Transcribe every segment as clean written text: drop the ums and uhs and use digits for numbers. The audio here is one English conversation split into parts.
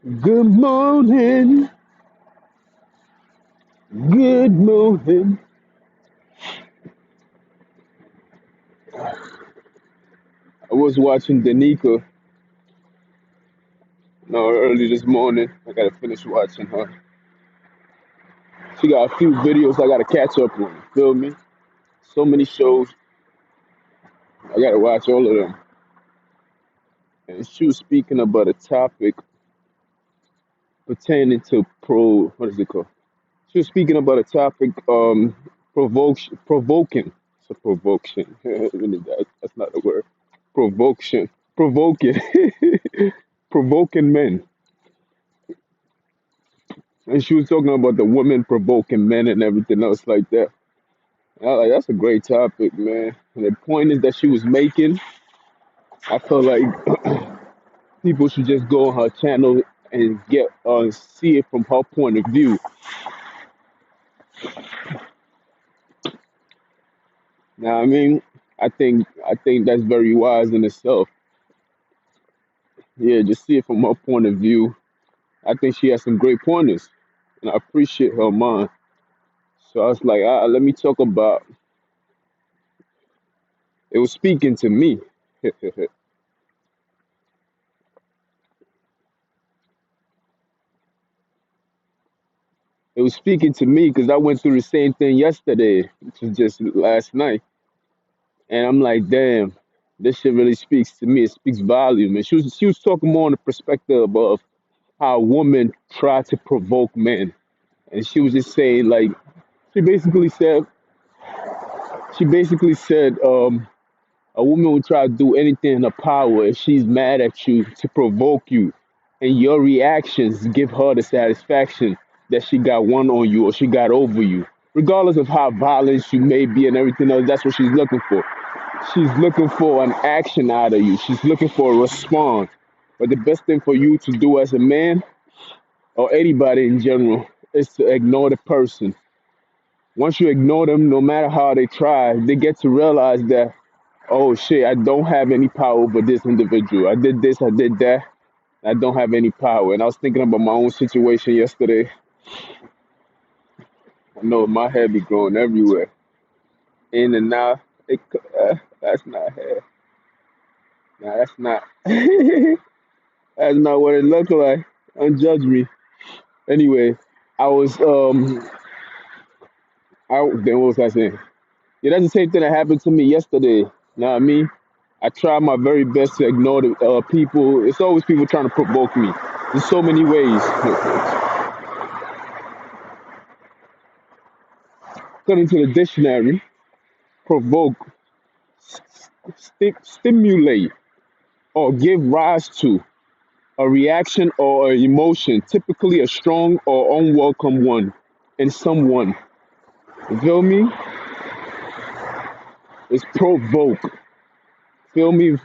Good morning, good morning. I was watching Danica no, early this morning. I gotta finish watching her. She got a few videos I gotta catch up on. Feel me? So many shows. I gotta watch all of them. And she was speaking about a topic pertaining to what is it called? She was speaking about a topic provoking. It's a provocation. That's not the word. Provocation. Provoking. Provoking men. And she was talking about the women provoking men and everything else like that. And I was like, that's a great topic, man. And the point is that she was making, I feel like people should just go on her channel and get see it from her point of view. Now, I mean, I think that's very wise in itself. Yeah, just see it from her point of view. I think she has some great pointers, and I appreciate her mind. So I was like, let me talk about. It was speaking to me. It was speaking to me because I went through the same thing yesterday, which was just last night, and I'm like, damn, this shit really speaks to me. It speaks volume. And she was talking more on the perspective of how women try to provoke men, and she was just saying like, she basically said, she basically said, a woman will try to do anything in her power if she's mad at you to provoke you, and your reactions give her the satisfaction that she got one on you or she got over you. Regardless of how violent you may be and everything else, that's what she's looking for. She's looking for an action out of you. She's looking for a response. But the best thing for you to do as a man or anybody in general is to ignore the person. Once you ignore them, no matter how they try, they get to realize that, oh shit, I don't have any power over this individual. I did this, I did that. I don't have any power. And I was thinking about my own situation yesterday. I know my hair be growing everywhere, in and out. That's not hair. Nah, that's not. That's not what it looked like. Don't judge me. Anyway, I was then what was I saying? Yeah, that's the same thing that happened to me yesterday. You know what I mean? I try my very best to ignore the people. It's always people trying to provoke me. There's so many ways. According to the dictionary, provoke, stimulate, or give rise to a reaction or an emotion, typically a strong or unwelcome one, in someone. You feel me? It's provoke. Feel me?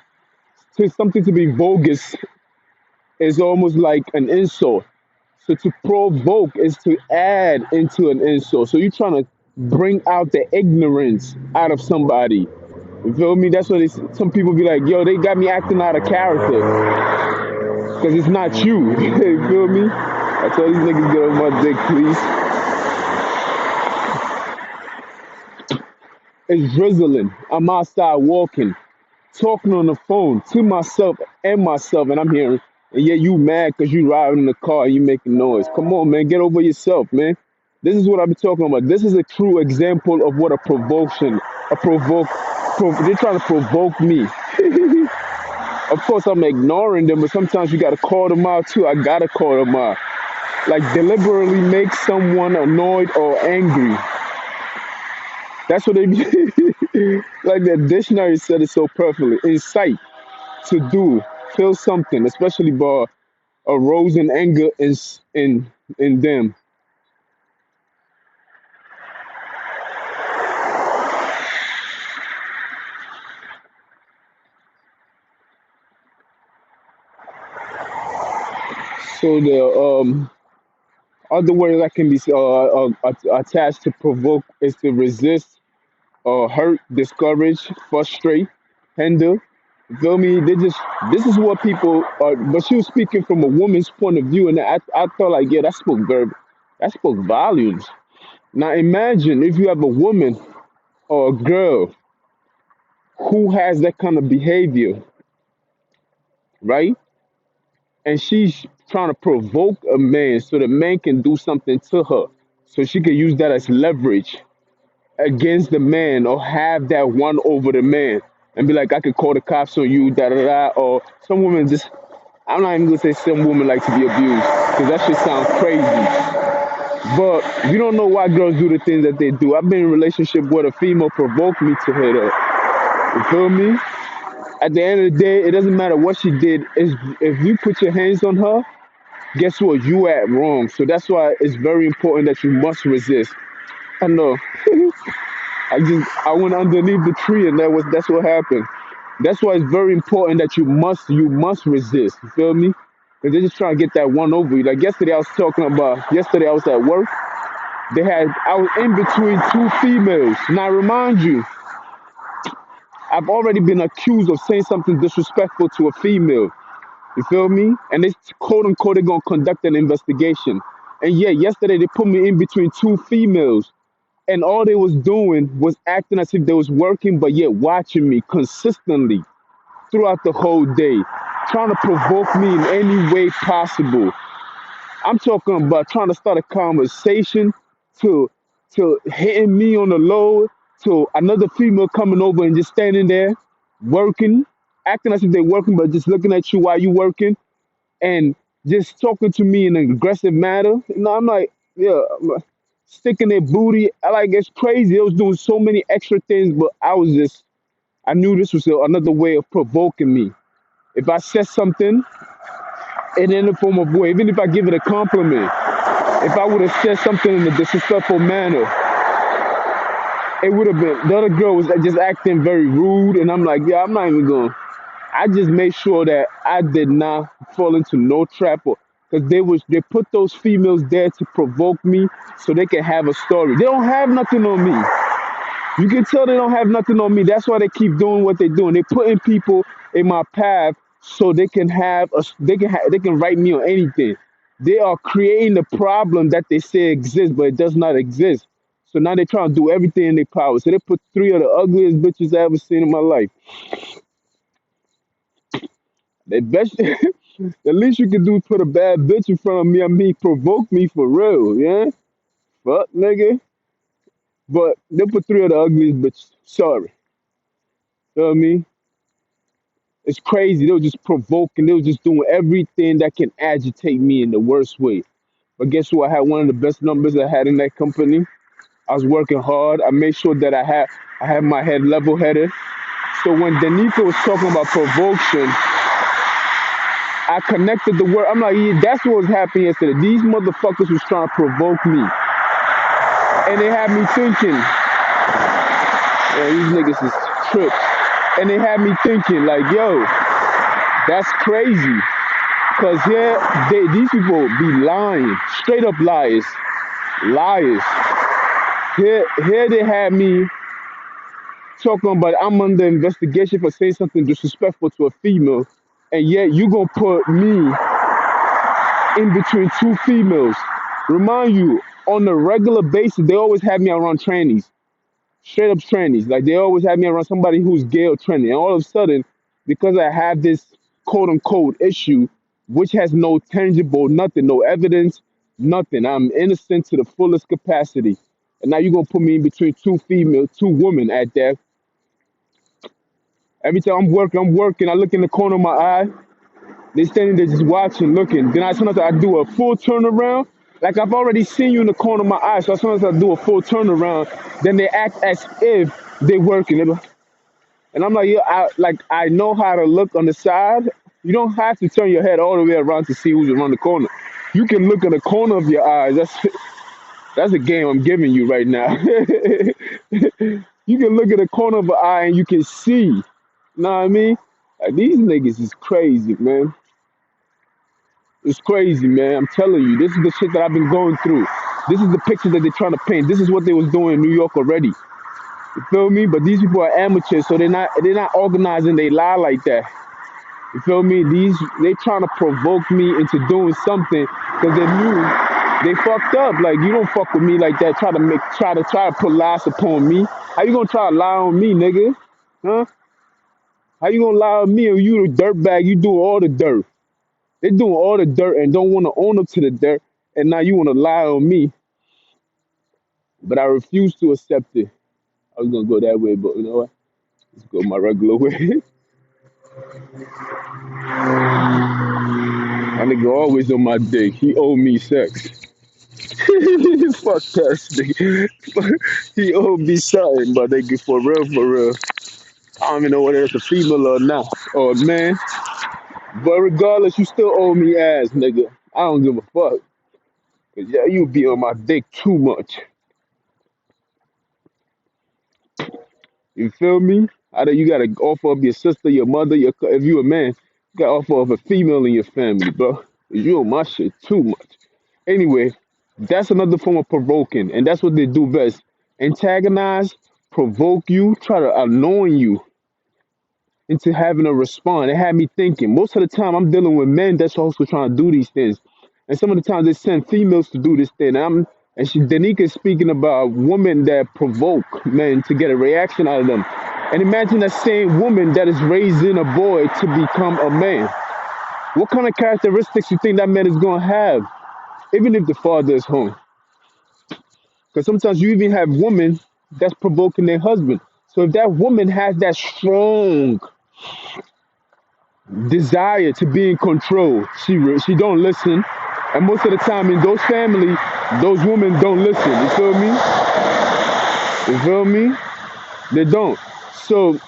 To something to be bogus is almost like an insult. So to provoke is to add into an insult. So you're trying to bring out the ignorance out of somebody. You feel me? That's what some people be like, yo, they got me acting out of character because it's not you. You feel me? I tell these niggas get on my dick, please. It's drizzling. I'm outside walking, talking on the phone to myself, and I'm hearing, and yeah, you mad because you riding in the car and you making noise. Come on, man, get over yourself, man. This is what I've been talking about. This is a true example of what a provocation, they're trying to provoke me. Of course, I'm ignoring them, but sometimes you gotta call them out too. I gotta call them out. Like deliberately make someone annoyed or angry. That's what they be. Like the dictionary said it so perfectly. Incite, to do, feel something, especially by arose in anger in them. So the other word that can be attached to provoke is to resist, hurt, discourage, frustrate, hinder. You feel me? This is what people are. But she was speaking from a woman's point of view, and I thought like, yeah, that spoke volumes. Now imagine if you have a woman or a girl who has that kind of behavior, right? And she's trying to provoke a man so the man can do something to her, so she can use that as leverage against the man or have that one over the man and be like, I could call the cops on you, da da da. Or some women just, I'm not even gonna say some women like to be abused because that shit sounds crazy. But you don't know why girls do the things that they do. I've been in a relationship where a female provoked me to hit her. You feel me? At the end of the day, it doesn't matter what she did. If you put your hands on her, guess what? You at wrong. So that's why it's very important that you must resist. I know. I went underneath the tree and that's what happened. That's why it's very important that you must resist. You feel me? Because they're just trying to get that one over you. Like yesterday I was at work. I was in between two females. Now remind you, I've already been accused of saying something disrespectful to a female. You feel me? And they quote unquote they're gonna conduct an investigation. And yeah, yesterday they put me in between two females. And all they was doing was acting as if they was working, but yet watching me consistently throughout the whole day, trying to provoke me in any way possible. I'm talking about trying to start a conversation to hitting me on the low to another female coming over and just standing there working, acting as if they're working, but just looking at you while you working and just talking to me in an aggressive manner. I'm like, yeah, sticking their booty. I like it's crazy. It was doing so many extra things, but I knew this was another way of provoking me. If I said something in a form of way, even if I give it a compliment, if I would have said something in a disrespectful manner, it would have been the other girl was just acting very rude, and I'm like, yeah, I'm not even going. I just made sure that I did not fall into no trap or because they put those females there to provoke me so they can have a story. They don't have nothing on me. You can tell they don't have nothing on me. That's why they keep doing what they're doing. They're putting people in my path so they can write me on anything. They are creating the problem that they say exists, but it does not exist. So now they're trying to do everything in their power. So they put three of the ugliest bitches I ever seen in my life. They best the least you can do is put a bad bitch in front of me. I mean, provoke me for real, yeah. Fuck, nigga. But they put three of the ugliest bitches. Sorry, you know what I mean? It's crazy. They were just provoking. They were just doing everything that can agitate me in the worst way. But guess what? I had one of the best numbers I had in that company. I was working hard. I made sure that I had my head level headed. So when Danica was talking about provocation, I connected the word. I'm like, yeah, that's what was happening yesterday. These motherfuckers was trying to provoke me. And they had me thinking, these niggas is trips. And they had me thinking, like, yo, that's crazy. Cause these people be lying, straight up liars, liars. Here they had me talking about I'm under investigation for saying something disrespectful to a female, and yet you gonna put me in between two females. Remind you, on a regular basis, they always have me around trannies, straight up trannies. Like they always have me around somebody who's gay or tranny. And all of a sudden, because I have this quote unquote issue, which has no tangible, nothing, no evidence, nothing. I'm innocent to the fullest capacity. And now you're gonna put me in between two women at that. Every time I'm working, I look in the corner of my eye. They standing there just watching, looking. Then sometimes I do a full turnaround. Like I've already seen you in the corner of my eye, so sometimes I do a full turnaround. Then they act as if they're working. And I'm like, yeah, I know how to look on the side. You don't have to turn your head all the way around to see who's around the corner. You can look in the corner of your eyes. That's a game I'm giving you right now. You can look at the corner of an eye and you can see. You know what I mean? Like, these niggas is crazy, man. It's crazy, man. I'm telling you, this is the shit that I've been going through. This is the picture that they're trying to paint. This is what they was doing in New York already. You feel me? But these people are amateurs, so they're not organizing they lie like that. You feel me? They trying to provoke me into doing something because they knew they fucked up. Like you don't fuck with me like that. Try to put lies upon me. How you gonna try to lie on me, nigga? Huh? How you gonna lie on me and you the dirtbag? You do all the dirt. They doing all the dirt and don't want to own up to the dirt, and now you want to lie on me. But I refuse to accept it. I was gonna go that way, but you know what? Let's go my regular way. My nigga always on my dick. He owe me sex. Fuck that nigga. He owe me something, but nigga, for real, for real. I don't even know whether it's a female or not, or a man. But regardless, you still owe me ass, nigga. I don't give a fuck. 'Cause yeah, you be on my dick too much. You feel me? Either you gotta offer up your sister, your mother, if you a man, you gotta offer up a female in your family, bro. 'Cause you on my shit too much. Anyway, that's another form of provoking, and that's what they do best. Antagonize, provoke you, try to annoy you into having a response. It had me thinking. Most of the time, I'm dealing with men that's also trying to do these things, and some of the times they send females to do this thing. Danica is speaking about women that provoke men to get a reaction out of them. And imagine that same woman that is raising a boy to become a man. What kind of characteristics you think that man is gonna have, even if the father is home? Because sometimes you even have women that's provoking their husband. So if that woman has that strong desire to be in control, she don't listen. And most of the time in those families, those women don't listen. You feel me? You feel me? They don't. So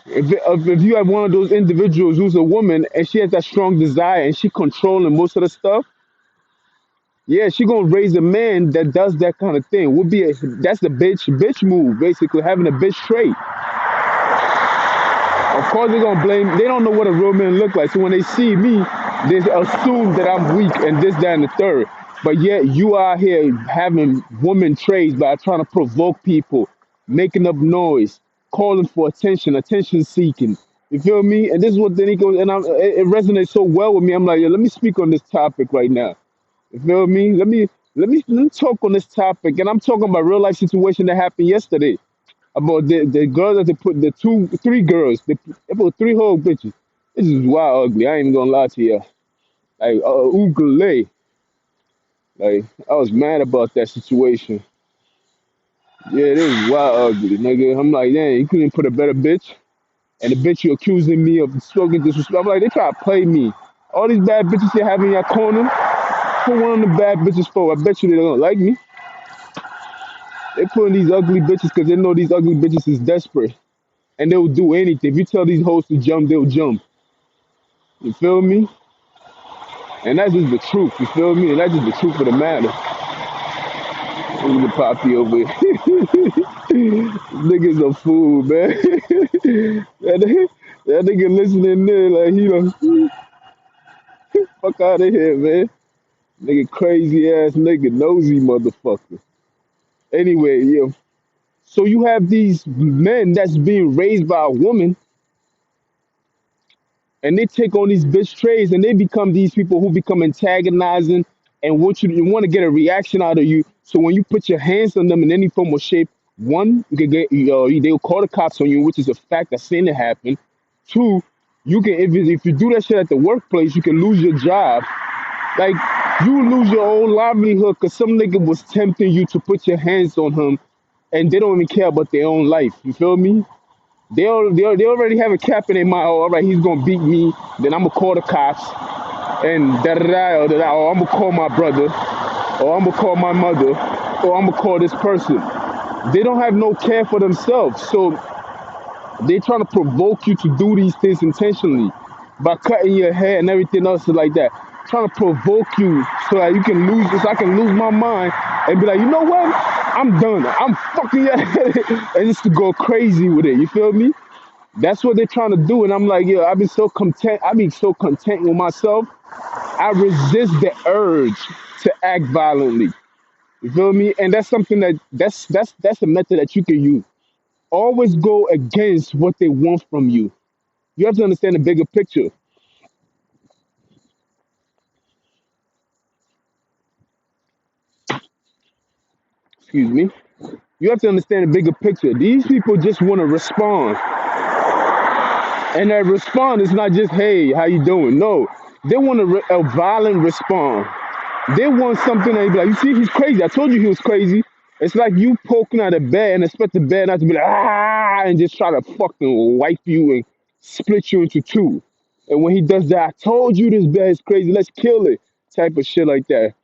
if you have one of those individuals who's a woman and she has that strong desire and she controlling most of the stuff, yeah, she gonna raise a man that does that kind of thing. That's the bitch move, basically having a bitch trait. Of course, they're gonna blame. They don't know what a real man look like. So when they see me, they assume that I'm weak and this, that, and the third. But yet you are here having woman traits by trying to provoke people, making up noise, calling for attention, attention seeking. You feel me? And this is what then he goes, and it resonates so well with me. I'm like, yeah, let me speak on this topic right now. You feel me? Let me talk on this topic, and I'm talking about real life situation that happened yesterday about the girls that they put three girls. They put three whole bitches. This is wild ugly. I ain't even gonna lie to you. Like Ugly. Like I was mad about that situation. Yeah, this is wild ugly, nigga. I'm like, damn, you couldn't put a better bitch. And the bitch you accusing me of spoken disrespect. I'm like, they try to play me. All these bad bitches they have in your corner. Put one of the bad bitches forward. I bet you they don't like me. They putting these ugly bitches because they know these ugly bitches is desperate. And they'll do anything. If you tell these hoes to jump, they'll jump. You feel me? And that's just the truth. You feel me? And that's just the truth of the matter. Look at Poppy over here. Nigga's a fool, man. that nigga listening there like he don't fuck out of here, man. Nigga crazy ass nigga, nosy motherfucker. Anyway, yeah. So you have these men that's being raised by a woman and they take on these bitch traits and they become these people who become antagonizing and you want to get a reaction out of you. So when you put your hands on them in any form or shape, one, you can they'll call the cops on you, which is a fact. I've seen it happen. Two, you can if you do that shit at the workplace, you can lose your job. Like you lose your own livelihood because some nigga was tempting you to put your hands on him, and they don't even care about their own life. You feel me? They already have a cap in their mind. Oh, all right, he's gonna beat me. Then I'm gonna call the cops and da da da da da. Or I'm gonna call my brother, or I'm gonna call my mother, or I'm gonna call this person. They don't have no care for themselves, so they trying to provoke you to do these things intentionally by cutting your hair and everything else like that. Trying to provoke you so that you can lose this. I can lose my mind and be like, you know what? I'm done. I'm fucking your head and just to go crazy with it. You feel me? That's what they're trying to do. And I'm like, yo, I've been so content. I've been so content with myself. I resist the urge to act violently. You feel me? And that's something that's a method that you can use. always go against what they want from you. You have to understand the bigger picture. Excuse me. You have to understand the bigger picture. These people just want to respond, and that respond is not just "Hey, how you doing?" No, they want a violent response. They want something that you be like, "You see, he's crazy. I told you he was crazy." It's like you poking at a bear and expect the bear not to be like and just try to fucking wipe you and split you into two. And when he does that, I told you this bear is crazy. Let's kill it. Type of shit like that.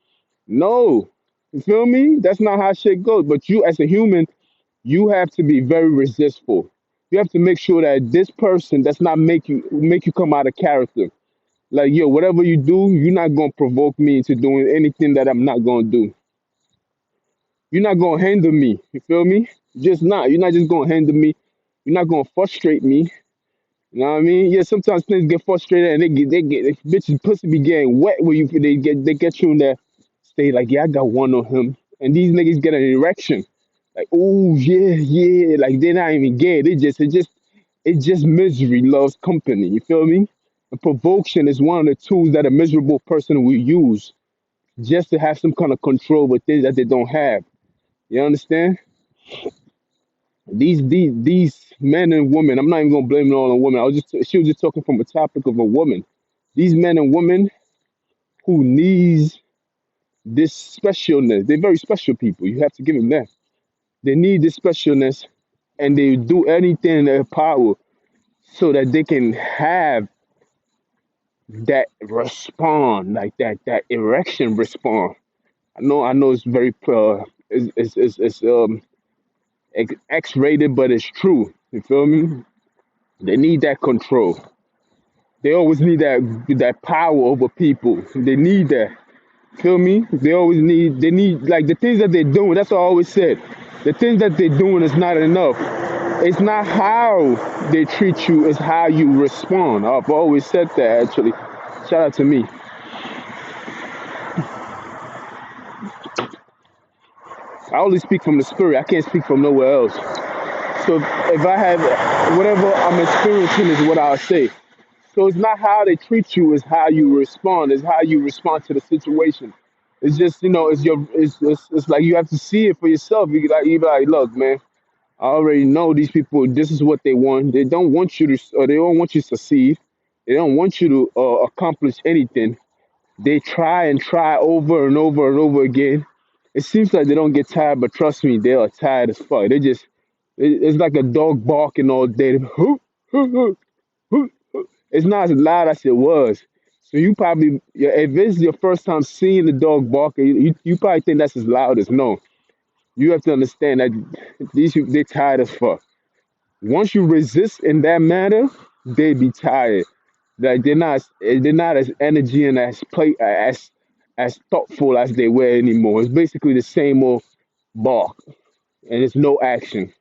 No, you feel me? That's not how shit goes. But you, as a human, you have to be very resistful. You have to make sure that this person does not make you come out of character. Like, yo, whatever you do, you're not gonna provoke me into doing anything that I'm not gonna do. You're not gonna hinder me. You feel me? Just not. You're not just gonna hinder me. You're not gonna frustrate me. You know what I mean? Yeah, sometimes things get frustrated and they get bitches pussy be getting wet when they get you in that state like, yeah, I got one on him. And these niggas get an erection. Like, oh yeah, yeah. Like they're not even gay. It's just misery loves company. You feel me? And provocation is one of the tools that a miserable person will use just to have some kind of control with things that they don't have. You understand? These men and women. I'm not even gonna blame it all on women. She was just talking from a topic of a woman. These men and women who needs this specialness. They're very special people. You have to give them that. They need this specialness, and they do anything in their power so that they can have that respond, like that erection respond. I know it's very it's X-rated, but it's true. You feel me? They need that control. They always need that power over people. They need that. Feel me? They need like the things that they're doing. That's what I always said. The things that they're doing is not enough. It's not how they treat you, it's how you respond. I've always said that actually. Shout out to me. I only speak from the spirit. I can't speak from nowhere else. So if I have whatever I'm experiencing is what I'll say. So it's not how they treat you, it's how you respond. It's how you respond to the situation. It's just it's like you have to see it for yourself. You be like, look, man, I already know these people. This is what they want. They don't want you to, or they don't want you to succeed. They don't want you to accomplish anything. They try and try over and over and over again. It seems like they don't get tired, but trust me, they are tired as fuck. It's like a dog barking all day. It's not as loud as it was. So you probably, yeah, if it's your first time seeing the dog barking, you probably think that's as loud as no. You have to understand that these people, they tired as fuck. Once you resist in that manner, they be tired. Like they're not as energy and as thoughtful as they were anymore. It's basically the same old bark, and it's no action.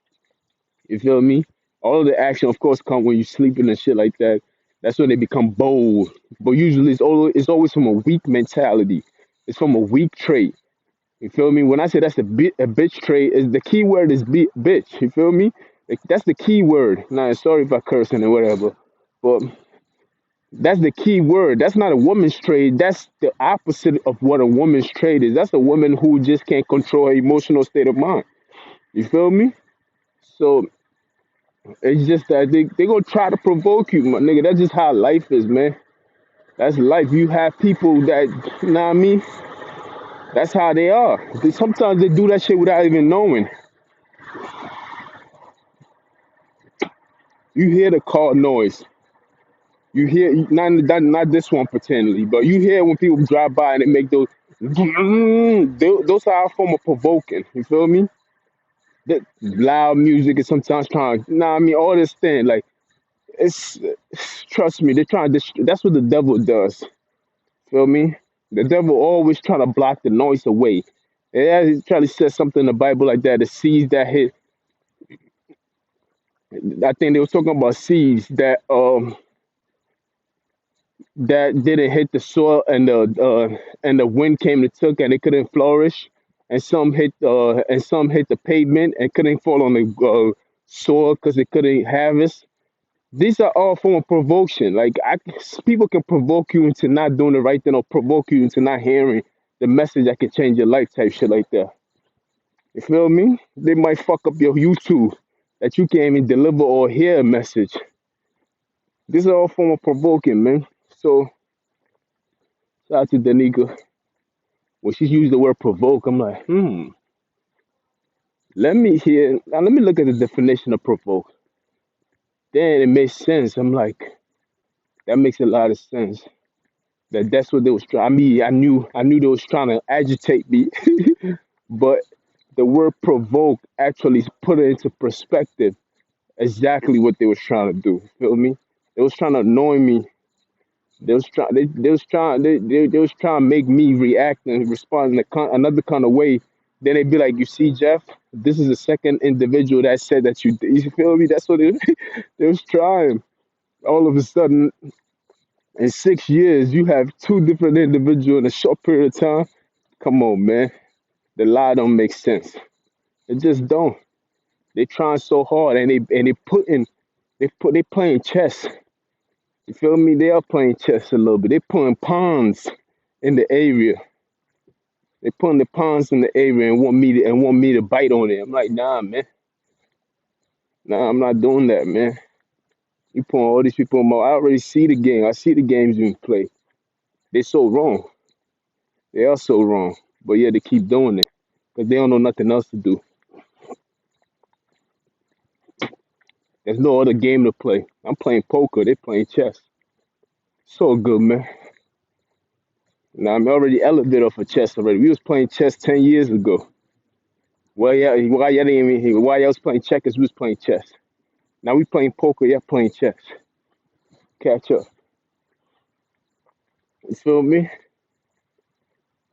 You feel me? All of the action, of course, come when you sleeping and shit like that. That's when they become bold. But usually, it's always from a weak mentality. It's from a weak trait. You feel me? When I say that's a bitch trait, is the key word is bitch. You feel me? Like, that's the key word. Nah, sorry if I cursing or whatever, but that's the key word. That's not a woman's trait. That's the opposite of what a woman's trait is. That's a woman who just can't control her emotional state of mind. You feel me? So it's just that they gonna try to provoke you, my nigga. That's just how life is, man. That's life. You have people that, you know what I mean? That's how they are. Sometimes they do that shit without even knowing. You hear the car noise. You hear not this one potentially, but you hear when people drive by and they make those. Those are a form of provoking. You feel me? That loud music is sometimes trying. Nah, I mean all this thing like it's. Trust me, they're trying to. That's what the devil does. Feel me? The devil always trying to block the noise away. Yeah, he trying to say something in the Bible like that. The seeds that hit. I think they was talking about seeds that didn't hit the soil and the wind came and took and it couldn't flourish, and some hit the pavement and couldn't fall on the soil because they couldn't harvest. These are all form of provocation. Like people can provoke you into not doing the right thing or provoke you into not hearing the message that can change your life type shit like that. You feel me? They might fuck up your YouTube that you can't even deliver or hear a message. These are all form of provoking, man. So shout out to Danica. When she used the word provoke, I'm like, let me hear now let me look at the definition of provoke. Then it makes sense. I'm like, that makes a lot of sense. That's what they was trying. I mean, I knew they was trying to agitate me, but the word provoke actually put it into perspective exactly what they was trying to do. Feel me? They was trying to annoy me. They was trying to make me react and respond in another kind of way. Then they'd be like, "You see, Jeff, this is the second individual that said that you feel me? That's what they was trying. All of a sudden, in 6 years, you have two different individuals in a short period of time. Come on, man. The lie don't make sense. It just don't. They trying so hard and they playing chess. You feel me? They are playing chess a little bit. They putting pawns in the area. They putting the pawns in the area and want me to bite on it. I'm like, nah, man. Nah, I'm not doing that, man. You putting all these people in my. I already see the game. I see the games being played. They so wrong. They are so wrong. But yeah, they keep doing it because they don't know nothing else to do. There's no other game to play. I'm playing poker. They playing chess. So good, man. Now I'm already elevated off of chess already. We was playing chess 10 years ago. Well, yeah, why y'all didn't even hear? Why y'all was playing checkers? We was playing chess. Now we playing poker. Y'all playing chess. Catch up. You feel me?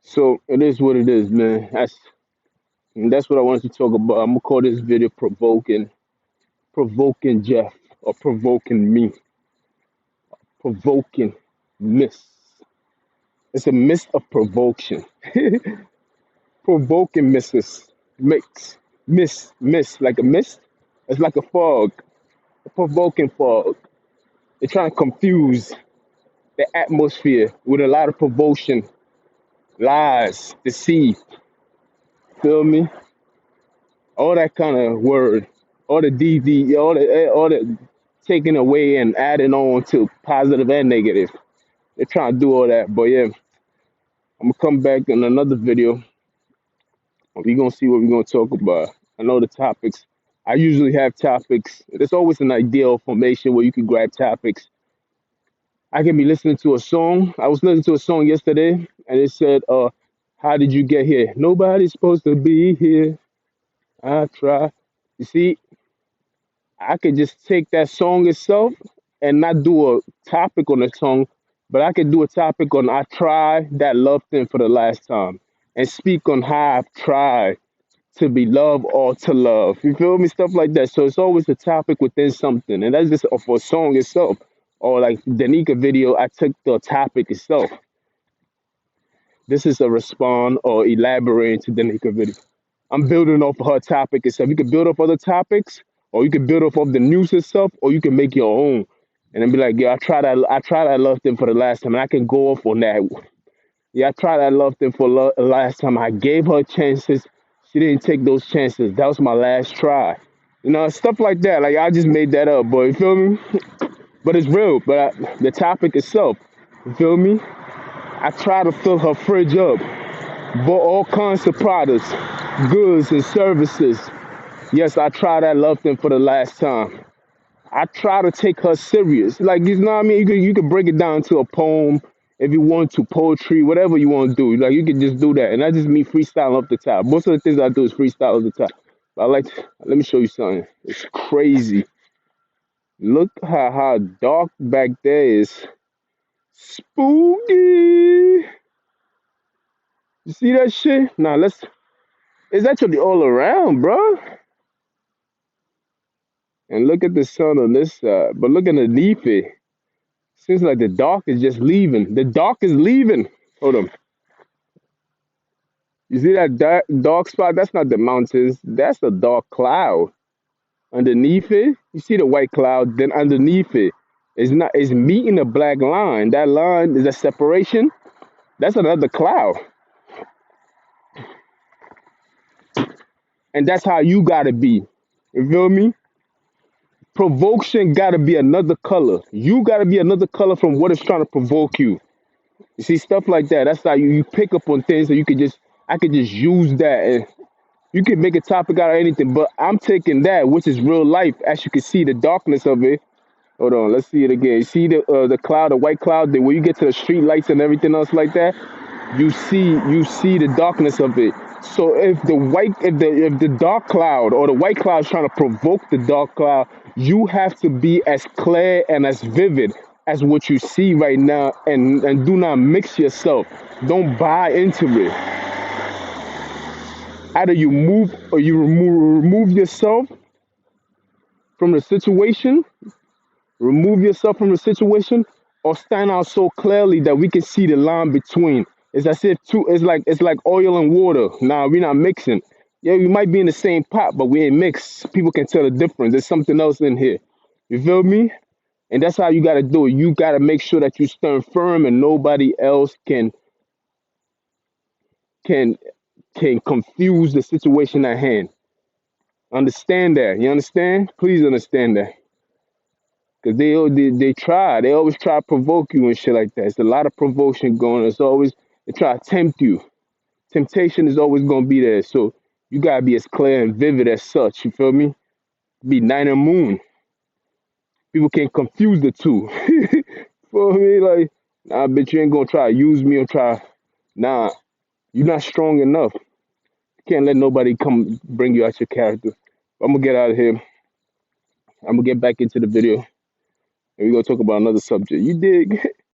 So it is what it is, man. That's what I wanted to talk about. I'm gonna call this video provoking Jeff or provoking me, provoking miss. It's a mist of provocation. Provoking misses, mix, miss, like a mist. It's like a fog, a provoking fog. They're trying to confuse the atmosphere with a lot of provocation, lies, deceit. Feel me? All that kind of word, all the DD, all the taking away and adding on to positive and negative. They're trying to do all that, but yeah, I'm gonna come back in another video. We're gonna see what we're gonna talk about. I know the topics. I usually have topics. There's always an ideal formation where you can grab topics. I can be listening to a song. I was listening to a song yesterday, and it said, how did you get here? Nobody's supposed to be here. I try. You see, I could just take that song itself and not do a topic on the song, but I could do a topic on I tried that love thing for the last time and speak on how I've tried to be loved or to love. You feel me? Stuff like that. So it's always a topic within something. And that's just for a song itself. Or like Danica video, I took the topic itself. This is a respond or elaborating to Danica video. I'm building off of her topic itself. You can build off other topics, or you can build off of the news itself, or you can make your own. And then be like, yeah, I tried that love thing for the last time, and I can go off on that. Yeah, I tried that love thing for last time. I gave her chances. She didn't take those chances. That was my last try. Stuff like that. Like I just made that up, boy. You feel me? But it's real. But the topic itself, you feel me? I try to fill her fridge up, bought all kinds of products, goods and services. Yes, I tried that love thing for the last time. I try to take her serious. Like, you know what I mean? You could break it down to a poem if you want to, poetry, whatever you want to do. Like, you can just do that. And that's just me freestyling off the top. Most of the things I do is freestyle off the top. But let me show you something. It's crazy. Look how dark back there is. Spooky. You see that shit? Nah, it's actually all around, bro. And look at the sun on this side. But look underneath it. Seems like the dark is just leaving. The dark is leaving. Hold on. You see that dark spot? That's not the mountains. That's the dark cloud. Underneath it, you see the white cloud. Then underneath it is not is meeting a black line. That line is a separation. That's another cloud, and that's how you gotta be. You feel me? Provocation gotta be another color. You gotta be another color from what is trying to provoke you. You see stuff like that. That's how you pick up on things. So you could just I could just use that, and you can make a topic out of anything. But I'm taking that, which is real life. As you can see, the darkness of it. Hold on, let's see it again. You see the cloud, the white cloud. That when you get to the street lights and everything else like that, you see the darkness of it. So if the dark cloud or the white cloud is trying to provoke the dark cloud, you have to be as clear and as vivid as what you see right now, and do not mix yourself. Don't buy into it. Either you move or you remove yourself from the situation, remove yourself from the situation, or stand out so clearly that we can see the line between. It's as if two. It's like oil and water. Nah, we're not mixing. Yeah, we might be in the same pot, but we ain't mixed. People can tell the difference. There's something else in here. You feel me? And that's how you gotta do it. You gotta make sure that you stand firm, and nobody else can can confuse the situation at hand. Understand that. You understand? Please understand that. Cause they try. They always try to provoke you and shit like that. It's a lot of provocation going on. It's always they try to tempt you. Temptation is always gonna be there. So you gotta be as clear and vivid as such. You feel me? Be night and moon. People can't confuse the two. Feel me? Like, nah, bitch, you ain't gonna try to use me or try. Nah, you're not strong enough. You can't let nobody come bring you out your character. I'm gonna get out of here. I'm gonna get back into the video, and we're gonna talk about another subject. You dig?